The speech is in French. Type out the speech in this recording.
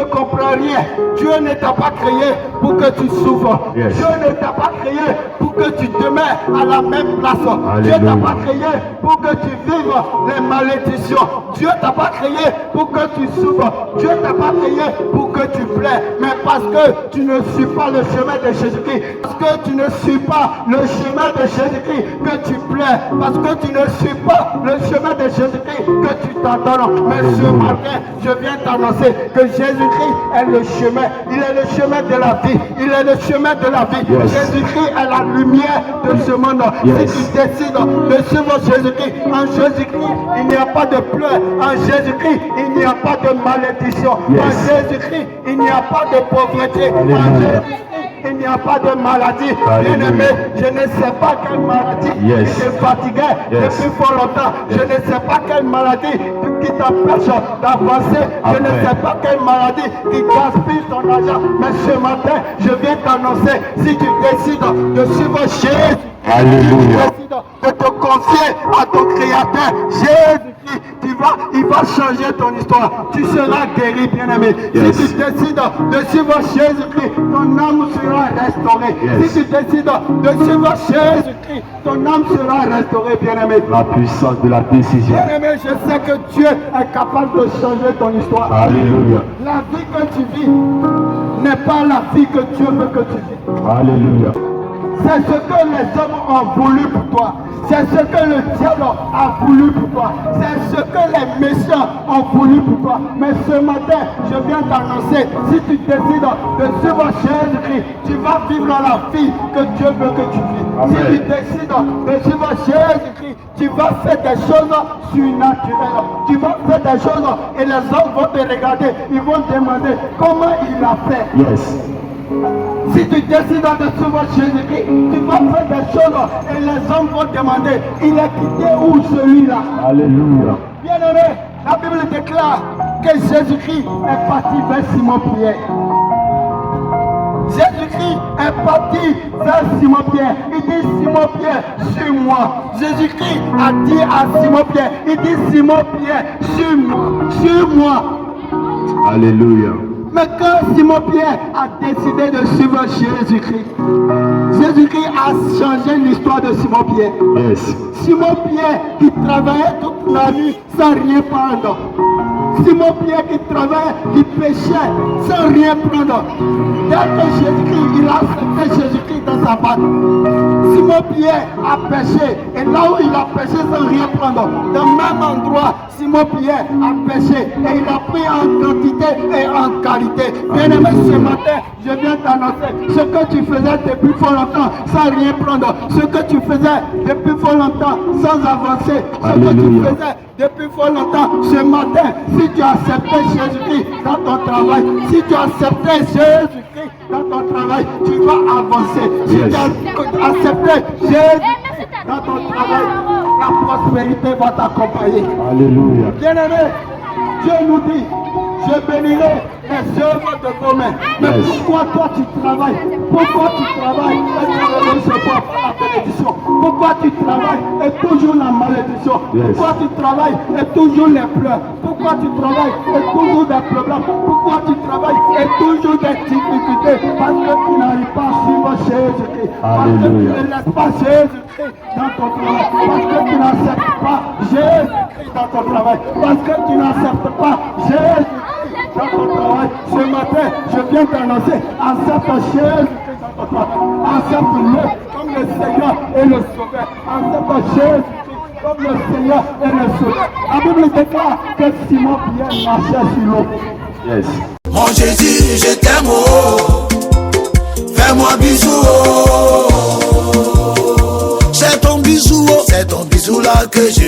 ne comprends rien. Dieu ne t'a pas créé pour que tu souffres. Yes. Dieu ne t'a pas créé pour que tu demeures à la même place. Dieu t'a pas créé pour que tu vives les malédictions. Dieu t'a pas créé pour que tu souffres. Dieu t'a pas créé pour que tu plaies. Mais parce que tu ne suis pas le chemin de Jésus-Christ. Parce que tu ne suis pas le chemin de Jésus-Christ que tu plais. Parce que tu ne suis pas le chemin de Jésus-Christ que tu t'adonnes. Mais ce matin, je viens t'annoncer que Jésus-Christ est le chemin. Il est le chemin de la vie. Il est le chemin de la vie. Yes. Jésus-Christ est la lumière de ce monde. Yes. Si tu décides de suivre Jésus-Christ, en Jésus-Christ, il n'y a pas de pleurs. En Jésus-Christ, il n'y a pas de malédiction. Yes. En Jésus-Christ, il n'y a pas de pauvreté. Alléluia. En Jésus-Christ, il n'y a pas de maladie. Alléluia. Bien-aimé, je ne sais pas quelle maladie Yes. qui te fatiguait Yes. depuis fort longtemps. Yes. Je ne sais pas quelle maladie qui t'empêche d'avancer. Je ne Amen. sais pas quelle maladie qui gaspille ton argent. Mais ce matin, je viens t'annoncer, si tu décides de suivre Jésus, Alléluia. si tu décides de te confier à ton Créateur, Jésus-Christ, il va changer ton histoire. Tu seras guéri, bien-aimé. Yes. Si tu décides de suivre Jésus-Christ, ton âme sera restaurée. Yes. Si tu décides de suivre Jésus-Christ, ton âme sera restaurée, bien-aimé. La puissance de la décision. Bien-aimé, je sais que Dieu est capable de changer ton histoire. Alléluia. La vie que tu vis n'est pas la vie que Dieu veut que tu vis. Alléluia. C'est ce que les hommes ont voulu pour toi. C'est ce que le diable a voulu pour toi. C'est ce que les méchants ont voulu pour toi. Mais ce matin, je viens t'annoncer, si tu décides de suivre Jésus-Christ, tu vas vivre la vie que Dieu veut que tu vives. Amen. Si tu décides de suivre Jésus-Christ, tu vas faire des choses surnaturelles. Tu vas faire des choses et les hommes vont te regarder. Ils vont te demander comment il a fait. Yes. Si tu décides de suivre Jésus-Christ, tu vas faire des choses et les hommes vont demander, il est quitté où celui-là? Alléluia. Bien-aimé, la Bible déclare que Jésus-Christ est parti vers Simon-Pierre. Jésus-Christ est parti vers Simon-Pierre. Il dit, Simon-Pierre, suis-moi. Jésus-Christ a dit à Simon-Pierre, il dit, Simon-Pierre, suis-moi, suis-moi. Alléluia. Mais quand Simon-Pierre a décidé de suivre Jésus-Christ, Jésus-Christ a changé l'histoire de Simon-Pierre. Yes. Simon-Pierre qui travaillait toute la nuit sans rien prendre. Simon-Pierre qui travaillait, qui péchait sans rien prendre. Dès que Jésus-Christ, il a accepté Jésus-Christ dans sa barque, Simon-Pierre a péché. Et là où il a péché sans rien prendre, dans le même endroit, Simon-Pierre a péché. Et il a pris en quantité et en qualité. Bien-aimé, ce matin, je viens t'annoncer ce que tu faisais depuis fort longtemps sans rien prendre. Ce que tu faisais depuis fort longtemps sans avancer. Ce que tu Alléluia. faisais depuis fort longtemps. Ce matin, si tu as accepté Jésus-Christ dans ton travail, si tu as accepté Jésus-Christ dans ton travail, tu vas avancer. Si Yes. tu as accepté Jésus-Christ dans ton travail, la prospérité va t'accompagner. Alléluia. Bien-aimé, Dieu nous dit, je bénirai les œuvres de vos mains. Mais Yes. pourquoi toi tu travailles? Pourquoi tu travailles et tu ne reçois pas la bénédiction? Pourquoi tu travailles et toujours la malédiction? Yes. Pourquoi tu travailles et toujours les pleurs? Pourquoi tu travailles et toujours des problèmes? Pourquoi tu travailles et toujours des difficultés? Parce que tu n'arrives pas à suivre Jésus-Christ. Parce que tu Alléluia. ne laisses pas Jésus-Christ dans ton travail. Parce que tu n'acceptes pas Jésus-Christ dans ton travail. Parce que tu n'acceptes pas Jésus-Christ dans ton travail. Ce matin, je viens t'annoncer, accepte Jésus-Christ dans ton travail. Accepte-le comme le Seigneur et le Sauveur. Accepte Jésus-Christ comme le Seigneur et le Sauveur. La Bible déclare que Simon-Pierre marchait sur l'eau. Yes. Mon Jésus, je t'aime, oh. Fais-moi bisou, oh. C'est ton bisou là que je